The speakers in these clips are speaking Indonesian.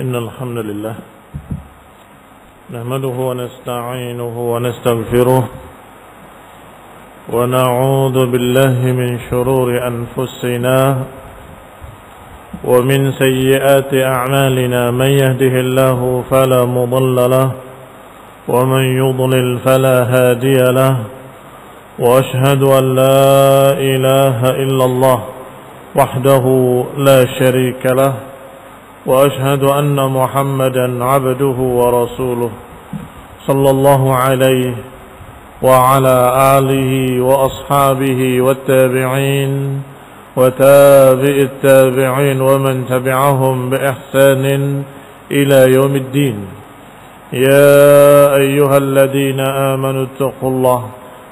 إن الحمد لله نحمده ونستعينه ونستغفره ونعوذ بالله من شرور أنفسنا ومن سيئات أعمالنا من يهده الله فلا مضل له ومن يضلل فلا هادي له وأشهد أن لا إله إلا الله وحده لا شريك له وأشهد أن محمدا عبده ورسوله صلى الله عليه وعلى آله وأصحابه والتابعين وتابع التابعين ومن تبعهم بإحسان إلى يوم الدين يا أيها الذين آمنوا اتقوا الله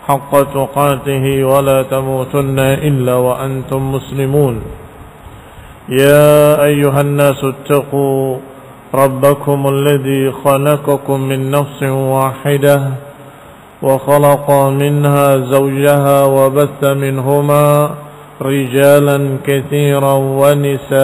حق تقاته ولا تموتن إلا وأنتم مسلمون يا أيها الناس اتقوا ربكم الذي خلقكم من نفس واحدة وخلق منها زوجها وبث منهما رجالا كثيرا ونساء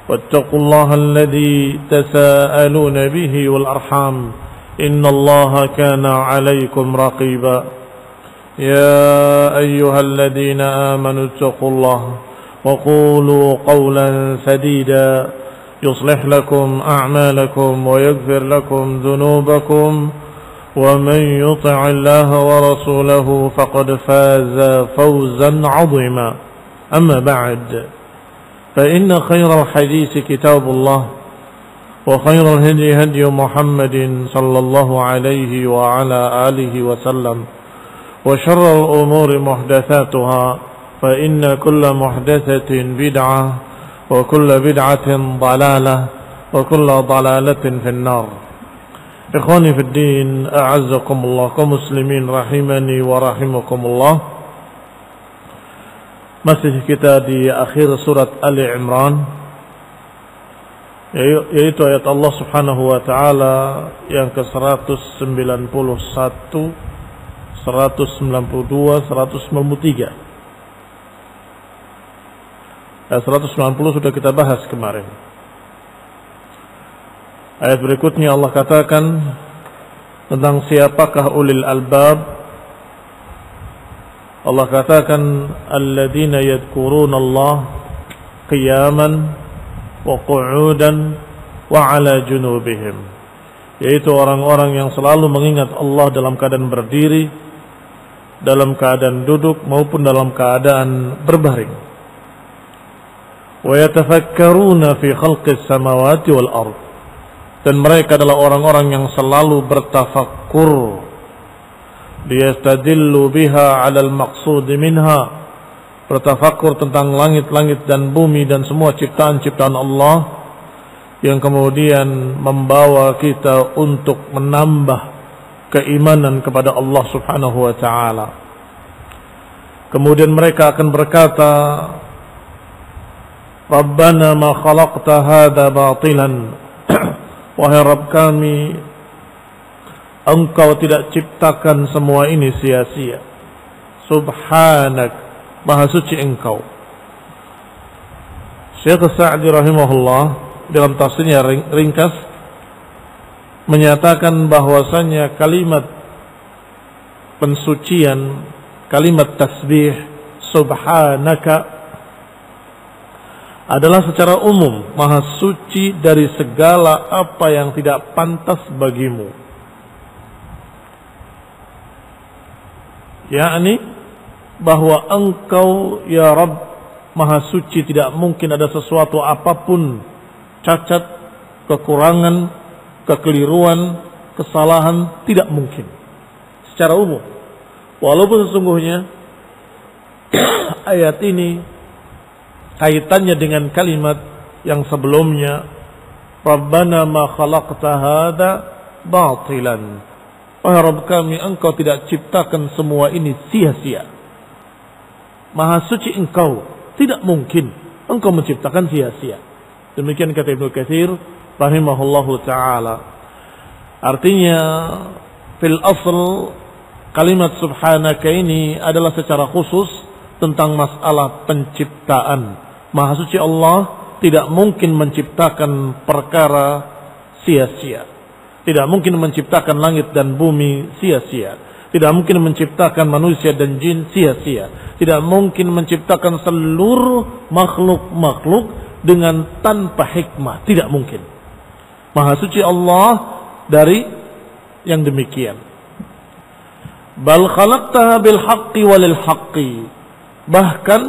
واتقوا الله الذي تساءلون به والأرحام إن الله كان عليكم رقيبا يا أيها الذين آمنوا اتقوا الله وقولوا قولا سديدا يصلح لكم أعمالكم ويغفر لكم ذنوبكم ومن يطع الله ورسوله فقد فاز فوزا عظيما أما بعد فإن خير الحديث كتاب الله وخير الهدي هدي محمد صلى الله عليه وعلى آله وسلم وشر الأمور محدثاتها فإن كل محدثة بدعة وكل بدعة ضلالة وكل ضلالة في النار. إخواني في الدين أعزكم الله كمسلمين rahimani wa rahimakumullah. Masih kita di akhir surat Ali Imran, yaitu ayat Allah Subhanahu wa taala yang ke-191, 192, 193. 190 sudah kita bahas kemarin. Ayat berikutnya Allah katakan tentang siapakah ulil albab. Allah katakan alladzina yadhkuruna Allah qiyaman wa qu'udan wa 'ala junubihim, yaitu orang-orang yang selalu mengingat Allah dalam keadaan berdiri, dalam keadaan duduk maupun dalam keadaan berbaring. Wa yatafakkaruna fi khalqis samawati wal ard, dan mereka adalah orang-orang yang selalu bertafakkur, liyastadillu biha 'alal maqsud minha, bertafakkur tentang langit-langit dan bumi dan semua ciptaan-ciptaan Allah yang kemudian membawa kita untuk menambah keimanan kepada Allah Subhanahu wa taala. Kemudian mereka akan berkata, Rabbana ma khalaqta hadha batilan, wahai Rabb kami, Engkau tidak ciptakan semua ini sia-sia. Subhanak, maha suci Engkau. Syekh Sa'di rahimahullah dalam tafsirnya ringkas menyatakan bahwasanya kalimat pensucian, kalimat tasbih subhanaka adalah secara umum maha suci dari segala apa yang tidak pantas bagimu. Yakni bahwa Engkau ya Rabb maha suci, tidak mungkin ada sesuatu apapun cacat, kekurangan, kekeliruan, kesalahan, tidak mungkin secara umum. Walaupun sesungguhnya ayat ini kaitannya dengan kalimat yang sebelumnya, Rabbana ma khalaqta hadha batilan, wahai Rabb kami, Engkau tidak ciptakan semua ini sia-sia. Maha suci Engkau, tidak mungkin Engkau menciptakan sia-sia. Demikian kata Ibnu Katsir rahimahullahu taala. Artinya fil asl kalimat subhanaka ini adalah secara khusus tentang masalah penciptaan. Maha suci Allah tidak mungkin menciptakan perkara sia-sia. Tidak mungkin menciptakan langit dan bumi sia-sia. Tidak mungkin menciptakan manusia dan jin sia-sia. Tidak mungkin menciptakan seluruh makhluk-makhluk dengan tanpa hikmah. Tidak mungkin. Maha suci Allah dari yang demikian. Bal khalaqtaha bil haqqi walil haqqi. Bahkan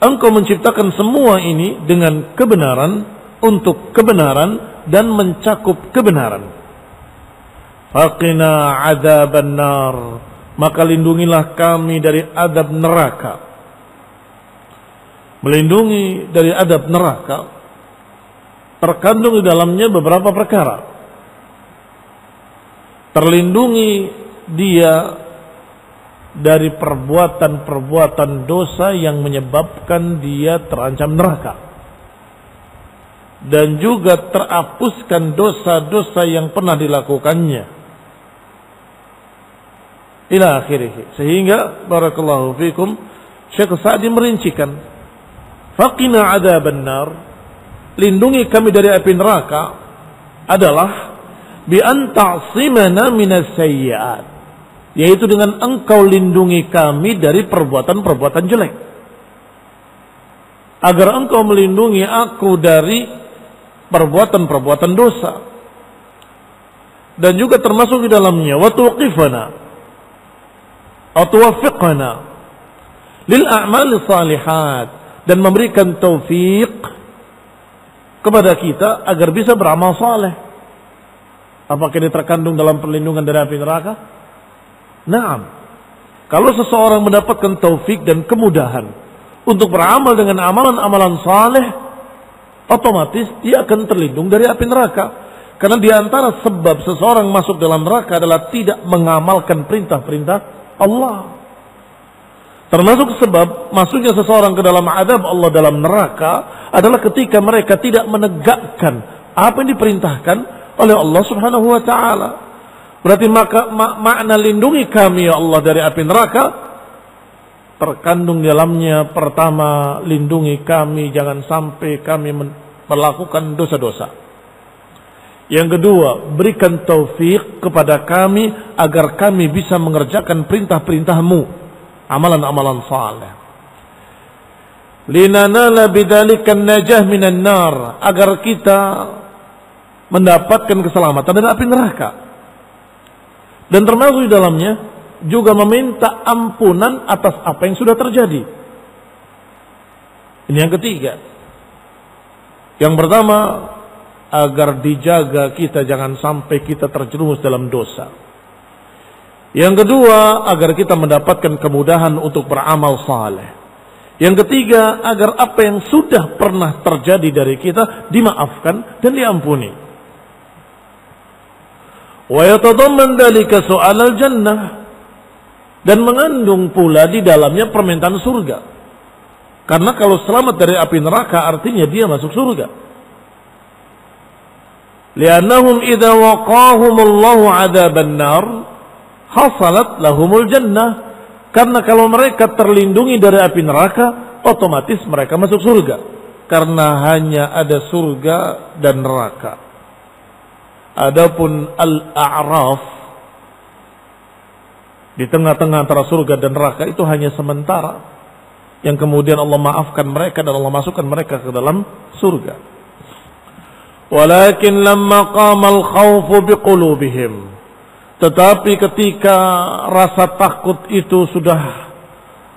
engkau menciptakan semua ini dengan kebenaran, untuk kebenaran dan mencakup kebenaran. Faqina adzaban nar, maka lindungilah kami dari adab neraka. Melindungi dari adab neraka terkandung di dalamnya beberapa perkara. Terlindungi dia dari perbuatan-perbuatan dosa yang menyebabkan dia terancam neraka, dan juga terhapuskan dosa-dosa yang pernah dilakukannya ila akhirih. Sehingga barakallahu fikum, Syekh Sa'di merincikan, faqina adzaban nar, lindungi kami dari api neraka adalah bi an ta'simana minas sayyi'at, yaitu dengan engkau lindungi kami dari perbuatan-perbuatan jelek. Agar engkau melindungi aku dari perbuatan-perbuatan dosa. Dan juga termasuk di dalamnya wa tuqifana atau wafiqana lil a'mal salihat, dan memberikan taufik kepada kita agar bisa beramal saleh. Apakah ini terkandung dalam perlindungan dari api neraka? Naam. Kalau seseorang mendapatkan taufik dan kemudahan untuk beramal dengan amalan-amalan saleh, otomatis dia akan terlindung dari api neraka. Karena di antara sebab seseorang masuk dalam neraka adalah tidak mengamalkan perintah-perintah Allah. Termasuk sebab masuknya seseorang ke dalam azab Allah dalam neraka adalah ketika mereka tidak menegakkan apa yang diperintahkan oleh Allah Subhanahu wa taala. Berarti maka makna lindungi kami ya Allah dari api neraka terkandung dalamnya, pertama, lindungi kami jangan sampai kami melakukan dosa-dosa. Yang kedua, berikan taufik kepada kami agar kami bisa mengerjakan perintah-perintah-Mu, amalan-amalan saleh. Linanala bidzalikan najah minan nar, agar kita mendapatkan keselamatan dari api neraka. Dan termasuk di dalamnya juga meminta ampunan atas apa yang sudah terjadi. Ini yang ketiga. Yang pertama, agar dijaga kita jangan sampai kita terjerumus dalam dosa. Yang kedua, agar kita mendapatkan kemudahan untuk beramal saleh. Yang ketiga, agar apa yang sudah pernah terjadi dari kita dimaafkan dan diampuni. Wa yatadamman dzalika su'al al-jannah, dan mengandung pula di dalamnya permintaan surga. Karena kalau selamat dari api neraka artinya dia masuk surga. Li'annahum idza waqahumullahu 'adzaban nar hasalat lahumul jannah. Karena kalau mereka terlindungi dari api neraka, otomatis mereka masuk surga. Karena hanya ada surga dan neraka. Adapun al-a'raf, di tengah-tengah antara surga dan neraka, itu hanya sementara. Yang kemudian Allah maafkan mereka dan Allah masukkan mereka ke dalam surga. Walakin lamma qamal khawfu biqulubihim, tetapi ketika rasa takut itu sudah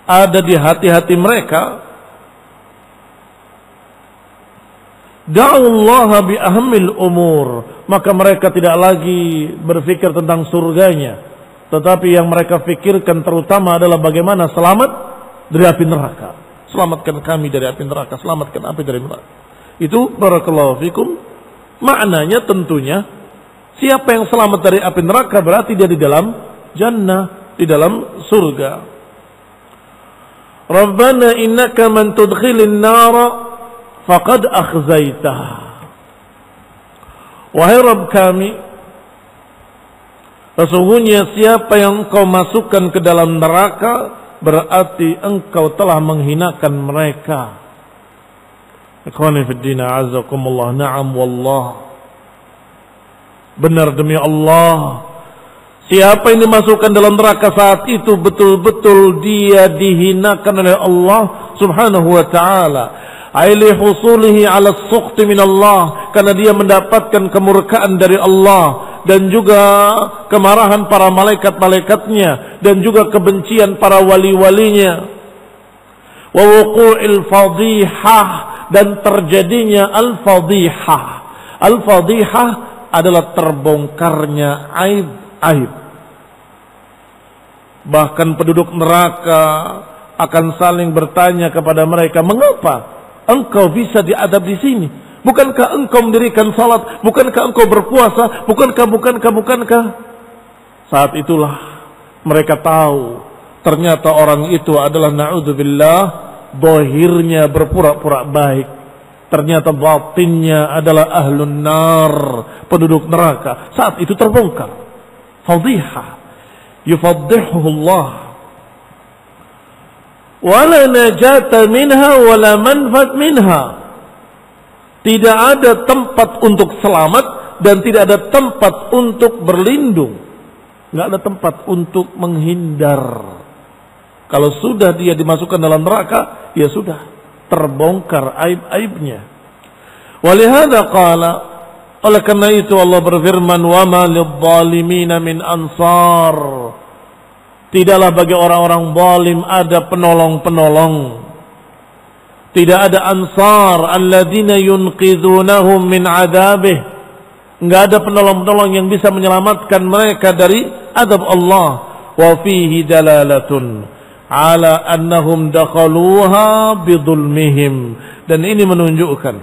ada di hati-hati mereka, da'ullaha bi ahammil umur, maka mereka tidak lagi berfikir tentang surganya, tetapi yang mereka fikirkan terutama adalah bagaimana selamat dari api neraka. Selamatkan kami dari api neraka, selamatkan api dari neraka. Itu barakallahu fikum. Maknanya tentunya siapa yang selamat dari api neraka berarti dia di dalam jannah, di dalam surga. Rabbana innaka man tudkhilin nara faqad akhzaitah. Wahai Rabb kami, sesungguhnya siapa yang Engkau masukkan ke dalam neraka berarti Engkau telah menghinakan mereka. Ikhwani fid din, a'azzakumullah. Na'am wallah. Benar demi Allah, siapa yang dimasukkan dalam neraka saat itu betul-betul dia dihinakan oleh Allah Subhanahu wa taala. Aili husulihi 'ala as-sukhti min Allah, karena dia mendapatkan kemurkaan dari Allah dan juga kemarahan para malaikat-malaikatnya dan juga kebencian para wali-walinya. Wa wuqu'il fadhihah, dan terjadinya al-fadhihah. Al-fadhihah adalah terbongkarnya aib-aib. Bahkan penduduk neraka akan saling bertanya kepada mereka, mengapa engkau bisa diadab di sini? Bukankah engkau mendirikan salat? Bukankah engkau berpuasa? Bukankah? Saat itulah mereka tahu ternyata orang itu adalah na'udzubillah, zahirnya berpura-pura baik, ternyata batinnya adalah ahlun nar, penduduk neraka. Saat itu terbongkar. Fadhihah. Yufaddihuhullah. Wala najata minha wala manfat minha. Tidak ada tempat untuk selamat dan tidak ada tempat untuk berlindung. Tidak ada tempat untuk menghindar. Kalau sudah dia dimasukkan dalam neraka, ya sudah, terbongkar aib-aibnya. Walihada qala, oleh karena itu Allah berfirman, wa ma lidh-dhalimin min ansar. Tidaklah bagi orang-orang zalim ada penolong-penolong. Tidak ada ansar alladzina yunqidhunahum min adzabih. Enggak ada penolong-penolong yang bisa menyelamatkan mereka dari azab Allah. Wa fihi dalalatun ala annahum dakhaluha bidzulmihim, dan ini menunjukkan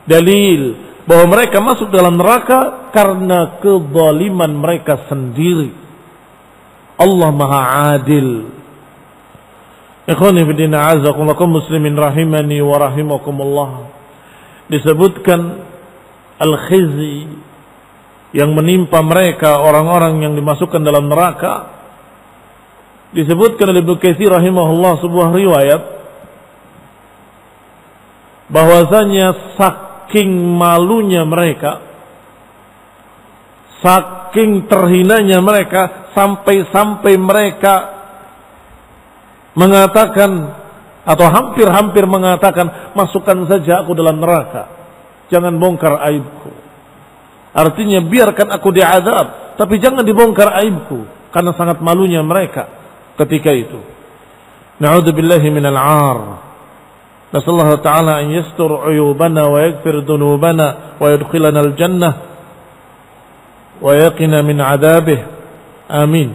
dalil bahwa mereka masuk dalam neraka karena kezaliman mereka sendiri. Allah Maha Adil. Ikhwani fi din, a'azzakumullah, muslimin rahimani wa rahimakumullah. Disebutkan al-khizy yang menimpa mereka, orang-orang yang dimasukkan dalam neraka. Disebutkan oleh Ibnu Katsir rahimahullah sebuah riwayat bahwasanya saking malunya mereka, saking terhinanya mereka, sampai-sampai mereka mengatakan atau hampir-hampir mengatakan, masukkan saja aku dalam neraka, jangan bongkar aibku. Artinya biarkan aku diazab, tapi jangan dibongkar aibku, karena sangat malunya mereka ketika itu. Na'udzubillahi minal 'ar. Nasallahu ta'ala an yastur 'uyubana wa yaghfir dhunubana wa yudkhilana al-jannah wa yaqina min 'adzabih. Amin.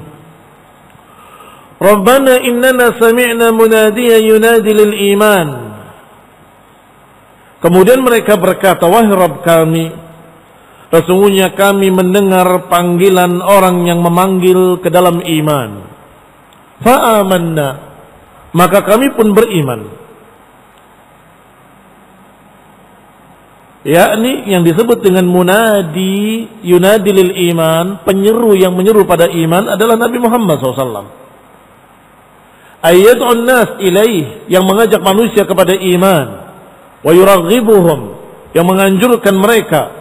Rabbana innana sami'na munadiyan yunadi lil iman. Kemudian mereka berkata, wahai Rabb kami, sesungguhnya kami mendengar panggilan orang yang memanggil ke dalam iman. Fa'amanna, maka kami pun beriman. Yakni yang disebut dengan munadi, yunadi lil iman, penyeru yang menyeru pada iman adalah Nabi Muhammad SAW. Ayyad'un nas ilaih, yang mengajak manusia kepada iman. Wa yuraghibuhum, yang menganjurkan mereka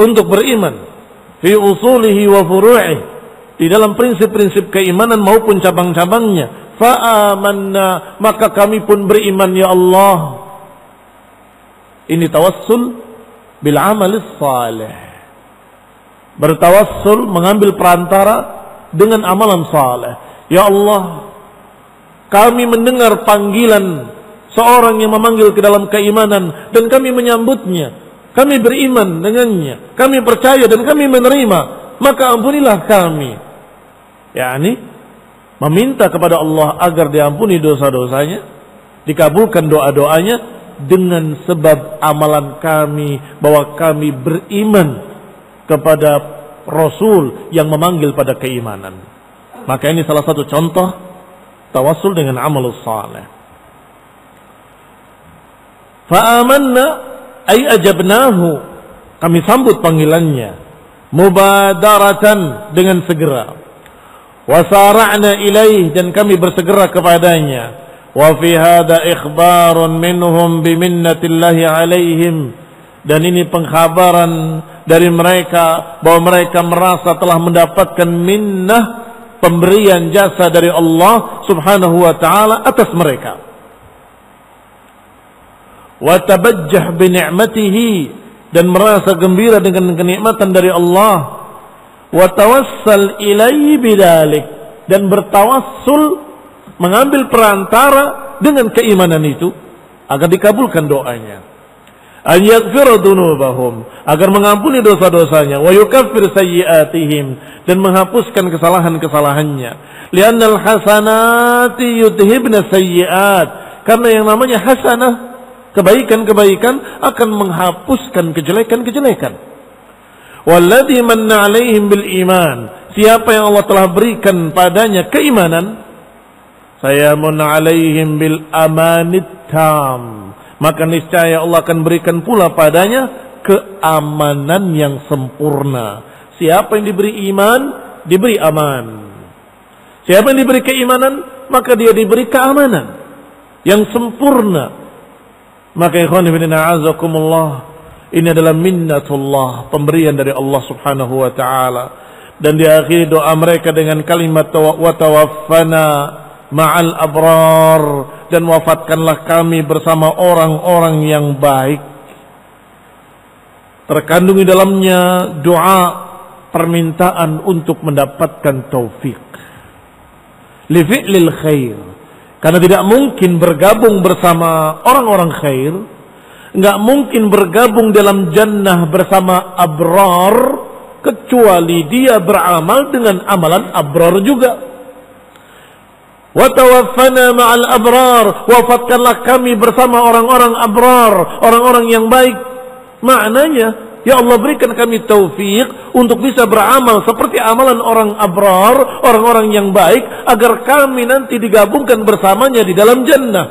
untuk beriman. Fi usulihi wa furu'ih, di dalam prinsip-prinsip keimanan maupun cabang-cabangnya. Fa'amanna, maka kami pun beriman ya Allah. Ini tawassul bil amalis salih. Bertawassul, mengambil perantara dengan amalan saleh. Ya Allah, kami mendengar panggilan seorang yang memanggil ke dalam keimanan dan kami menyambutnya. Kami beriman dengannya, kami percaya dan kami menerima. Maka ampunilah kami. yakni meminta kepada Allah agar diampuni dosa-dosanya, dikabulkan doa-doanya dengan sebab amalan kami bahwa kami beriman kepada Rasul yang memanggil pada keimanan. Maka ini salah satu contoh tawassul dengan amal saleh. Fa'amanna ay ajabnahu, kami sambut panggilannya, mubadaratan, dengan segera. Wasara'na ilaih, dan kami bersegera kepadanya. Wa fi hadha ikhbarun minhum biminnatillahi alaihim. Dan ini pengkhabaran dari mereka bahwa mereka merasa telah mendapatkan minnah, pemberian jasa dari Allah Subhanahu wa taala atas mereka. Wa tabajjah bi ni'matihi, dan merasa gembira dengan kenikmatan dari Allah. Wa tawassal ilaihi bidzalik, dan bertawassul, mengambil perantara dengan keimanan itu agar dikabulkan doanya. An yaghfira dzunubahum, agar mengampuni dosa-dosanya, wa yukaffir sayyi'atihim, dan menghapuskan kesalahan-kesalahannya. Li'annal hasanati yudhibna sayyi'at, karena yang namanya hasanah, kebaikan-kebaikan akan menghapuskan kejelekan-kejelekan. Walladzi manna 'alaihim bil iman, siapa yang Allah telah berikan padanya keimanan, saya munna 'alaihim bil amanit tam, maka niscaya Allah akan berikan pula padanya keamanan yang sempurna. Siapa yang diberi iman, diberi aman. Siapa yang diberi keimanan, maka dia diberi keamanan yang sempurna. Maka ikhwan fillah azakumullah, ini adalah minnatullah, pemberian dari Allah Subhanahu wa taala. Dan diakhiri doa mereka dengan kalimat wa tawaffana ma'al abrar, dan wafatkanlah kami bersama orang-orang yang baik. Terkandung di dalamnya doa permintaan untuk mendapatkan taufik li fi'lil khair, karena tidak mungkin bergabung bersama orang-orang khair, enggak mungkin bergabung dalam jannah bersama abrar kecuali dia beramal dengan amalan abrar juga. Wa tawaffana ma'al abrar, wafatkanlah kami bersama orang-orang abrar, orang-orang yang baik. Maknanya, ya Allah berikan kami taufik untuk bisa beramal seperti amalan orang abrar, orang-orang yang baik, agar kami nanti digabungkan bersamanya di dalam jannah.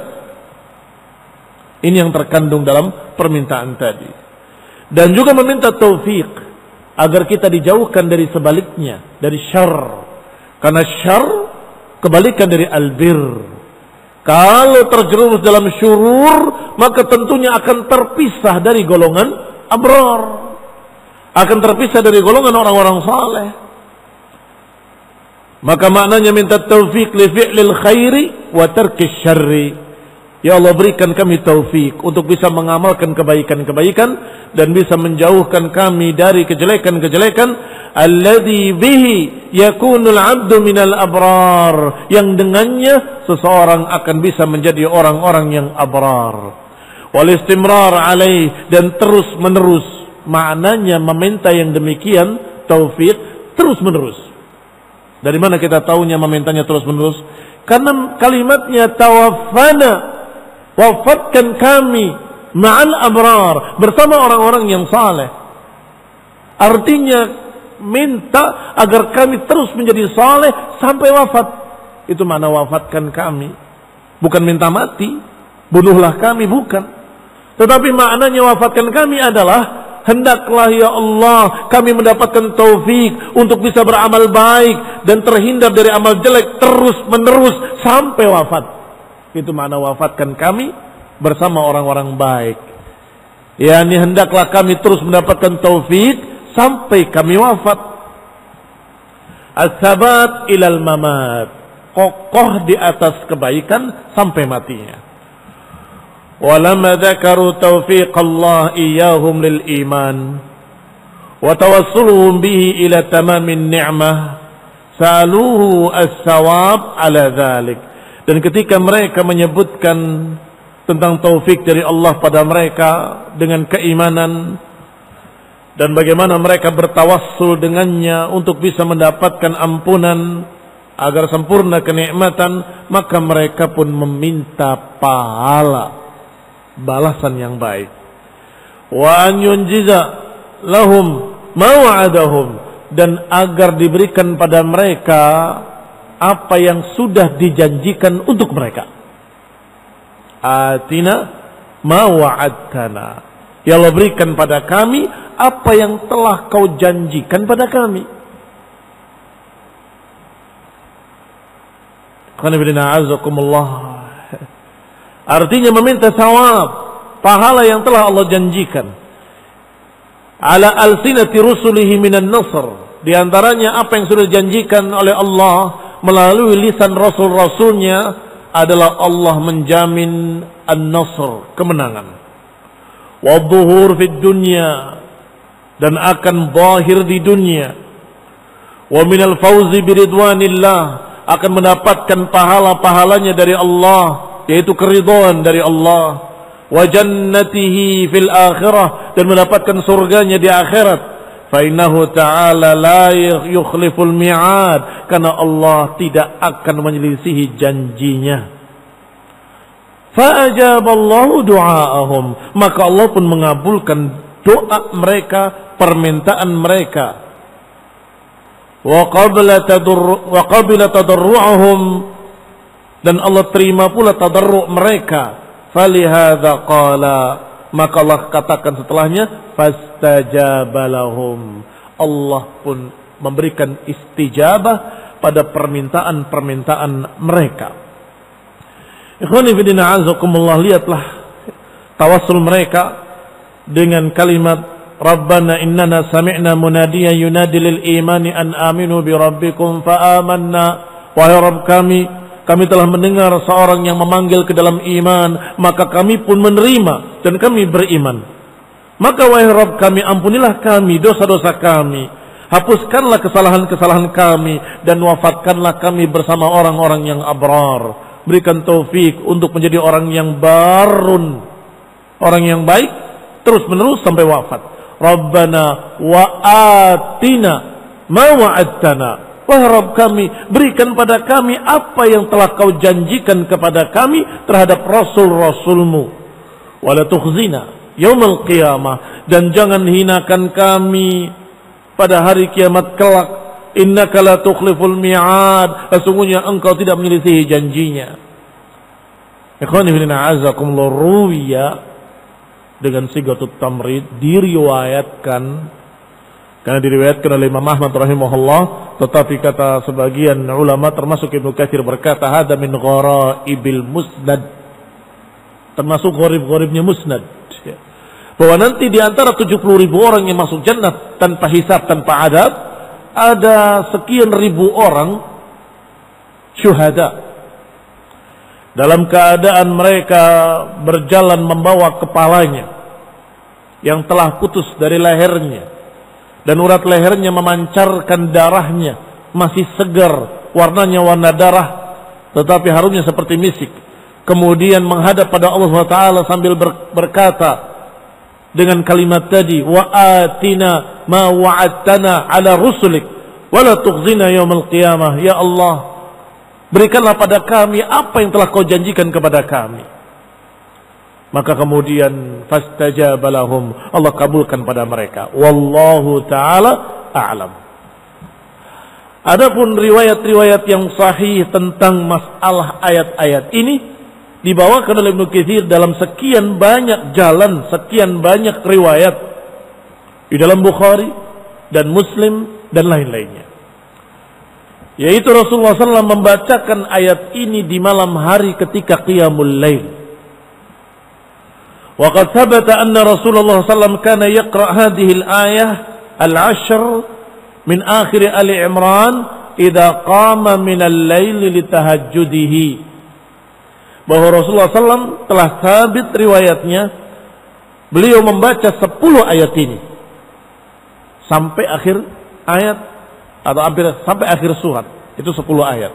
Ini yang terkandung dalam permintaan tadi. Dan juga meminta taufik agar kita dijauhkan dari sebaliknya, dari syarr. Karena syarr kebalikan dari albir. Kalau terjerumus dalam syurur, maka tentunya akan terpisah dari golongan abrar, akan terpisah dari golongan orang-orang saleh. Maka maknanya minta taufik li fi'lil khairi wa tarkis syarri. Ya Allah berikan kami taufik untuk bisa mengamalkan kebaikan-kebaikan dan bisa menjauhkan kami dari kejelekan-kejelekan. Alladzi bihi yakunul 'abdu minal abrar, yang dengannya seseorang akan bisa menjadi orang-orang yang abrar. Wal istimrar alaih, dan terus menerus. Maknanya meminta yang demikian taufik terus menerus. Dari mana kita tahunya memintanya terus menerus? Karena kalimatnya tawaffana, wafatkan kami ma'al abrar, bersama orang-orang yang saleh. Artinya minta agar kami terus menjadi saleh sampai wafat. Itu makna wafatkan kami. Bukan minta mati, bunuhlah kami, bukan. Tetapi maknanya wafatkan kami adalah hendaklah ya Allah kami mendapatkan taufik untuk bisa beramal baik dan terhindar dari amal jelek terus menerus sampai wafat. Itu makna wafatkan kami bersama orang-orang baik. Yani hendaklah kami terus mendapatkan taufik sampai kami wafat. As-sabat ilal mamat, kokoh di atas kebaikan sampai matinya. Walamma dzakaru taufiq Allah iyyahum lil iman wa tawassuluhum bihi ila tamamin ni'mah, saluhu as-sawab ala dzalik. Dan ketika mereka menyebutkan tentang taufik dari Allah pada mereka dengan keimanan, dan bagaimana mereka bertawassul dengannya untuk bisa mendapatkan ampunan agar sempurna kenikmatan, maka mereka pun meminta pahala, balasan yang baik. Wa an yunjiza lahum ma wa'adahum, dan agar diberikan pada mereka apa yang sudah dijanjikan untuk mereka. Atina ma wa'adtana, ya Allah berikan pada kami apa yang telah kau janjikan pada kami. Qul inna a'udzubikumullah. Artinya meminta sawab, pahala yang telah Allah janjikan. Ala alsinati rusulihi minan nasr. Di antaranya apa yang sudah dijanjikan oleh Allah melalui lisan rasul-rasulnya adalah Allah menjamin an-nasr, kemenangan. Wadzuhur fid dunya, dan akan zahir di dunia. Wa minal fauzi biridwanillah, akan mendapatkan pahala-pahalanya dari Allah, yaitu keridhaan dari Allah. Wa jannatihi fil akhirah, dan mendapatkan surganya di akhirat. Fa innahu ta'ala la yukhliful mi'ad, karena Allah tidak akan menyelisihi janjinya. Fa ajaballahu du'aahum, maka Allah pun mengabulkan doa mereka, permintaan mereka. Wa qabila tadarru'ahum, dan Allah terima pula tadarru' mereka. Falihadza qala, maka Allah katakan setelahnya, fastajabalahum, Allah pun memberikan istijabah pada permintaan-permintaan mereka. Ikhwani fillah azakumullah, lihatlah tawassul mereka dengan kalimat Rabbana innana sami'na munadiyan yunadi lil imani an aminu bi rabbikum fa amanna. Wahai Rabb kami telah mendengar seorang yang memanggil ke dalam iman, maka kami pun menerima dan kami beriman. Maka wahai Rabb kami, ampunilah kami dosa-dosa kami, hapuskanlah kesalahan-kesalahan kami, dan wafatkanlah kami bersama orang-orang yang abrar. Berikan taufik untuk menjadi orang yang barun, orang yang baik terus menerus sampai wafat. Rabbana wa atina ma wa'adtana, wahai Rabb kami, berikan pada kami apa yang telah kau janjikan kepada kami terhadap rasul-rasulmu. Wala tukhzina yaumal qiyamah, dan jangan hinakan kami pada hari kiamat kelak. Innaka la tukhliful mi'ad, sesungguhnya engkau tidak menyelisihi janjinya. Ikhwani fillah azakumullah, ruwiya dengan sigatut tamrid, diriwayatkan, karena diriwayatkan oleh Imam Ahmad rahimahullah, tetapi kata sebagian ulama termasuk Ibnu Katsir berkata hada min gharaibil musnad, termasuk gharib-gharibnya musnad, bahwa nanti di antara 70.000 orang yang masuk jannah tanpa hisab, tanpa adab, ada sekian ribu orang syuhada, dalam keadaan mereka berjalan membawa kepalanya yang telah putus dari lehernya, dan urat lehernya memancarkan darahnya, masih segar, warnanya warna darah, tetapi harumnya seperti misik. Kemudian menghadap pada Allah SWT sambil berkata dengan kalimat tadi, wa atina ma wa'adtana ala rusulik wa la tukhzina yaumil qiyamah. Ya Allah, berikanlah pada kami apa yang telah kau janjikan kepada kami. Maka kemudian fastajabalahum, Allah kabulkan pada mereka. Wallahu ta'ala a'lam. Adapun riwayat-riwayat yang sahih tentang masalah ayat-ayat ini dibawakan oleh Ibnu Katsir dalam sekian banyak jalan, sekian banyak riwayat di dalam Bukhari dan Muslim dan lain-lainnya. Yaitu Rasulullah SAW membacakan ayat ini di malam hari ketika qiyamul lail. Wa qad thabata anna Rasulullah SAW kana yaqra hadhihi al-ayah al-ashr min akhir Ali Imran idza qama min al-lail litahajjudihi. Bahwa Rasulullah SAW telah sabit riwayatnya, beliau membaca 10 ayat ini sampai akhir ayat, atau sampai akhir surat, itu 10 ayat.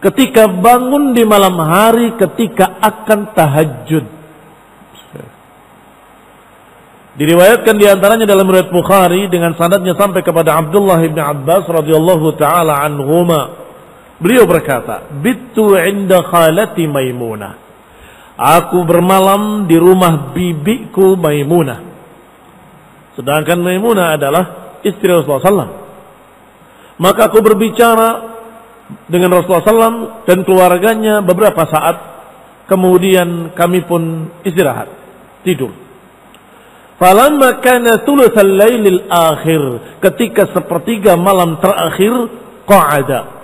Ketika bangun di malam hari, ketika akan tahajud. Diriwayatkan diantaranya dalam riwayat Bukhari dengan sanadnya sampai kepada Abdullah bin Abbas radhiyallahu taala anhuma. Beliau berkata, "Bittu 'inda khalati Maimunah." Aku bermalam di rumah bibiku Maimunah. Sedangkan Maimunah adalah istri Rasulullah SAW. Maka aku berbicara dengan Rasulullah SAW dan keluarganya beberapa saat. Kemudian kami pun istirahat, tidur. Falamma kana thulutsal lailil akhir, ketika sepertiga malam terakhir, qa'ada,